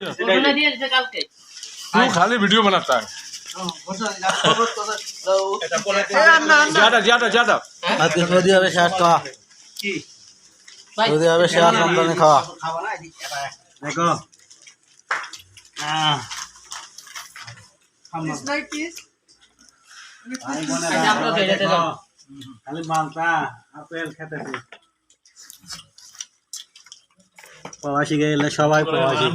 तू खाली वीडियो बनाता है ज्यादा ज्यादा ज्यादा সৌদি আরবে শেষ খাওয়া সৌদি আরবে শেষ রমজানে খাওয়া দেখো খালি মালটা আপেল খেতেছি প্রবাসী গেলে সবাই প্রবাসী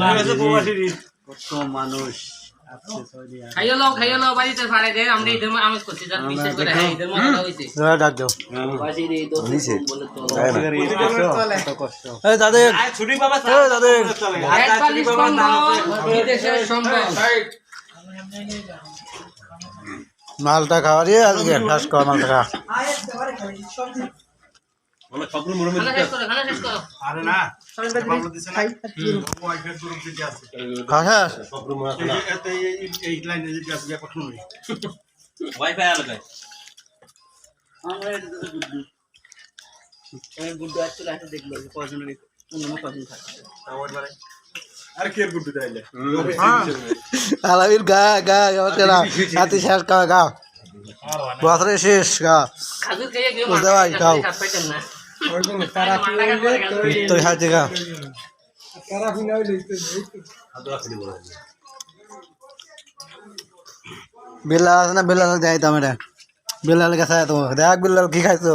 কত মানুষ খাইও লও বাড়িতে ফাড়ে দে আমরা ইদের আমেজ করছি যার বিশেষ করে ইদের মজা হইছে ডাক দাও বাসি রে তো বলে তো এই দাদা ছুটি বাবা এই দাদা এক পালিশ কম বিদেশে সম্ভব মালটা খাওয়া দিয়ে আজকে শেষ খাওয়া মালটা খাওয়া বলে সবগুলো মুড়ে মুড়ে খানা শেষ করো আরে না বাবু দিছে না ওয়াইফাই গ্রুপ দিতে আছে খাওয়া সবগুলো মুড়ে না এতে এই লাইনে দিতে আছে যা কঠিন নয় ওয়াইফাই আলাদা আমরা এই গুড আসলে একটা দেখলো কয়জনের অন্য কয়জন থাকে আরে কে গুড দিতে আইলে আলামির গা গা কেনা হাতি শেষ খাওয়া গা বছরে শেষ গা খাজুর খেয়ে গিয়ে বুঝতে ভাই খাও পাইতেন না তোর হাতে গা বিল্লাল আছে না বিল্লাল যাইতাম এটা বিল্লাল কাছে তো দেখ বিল্লাল কি খাইছো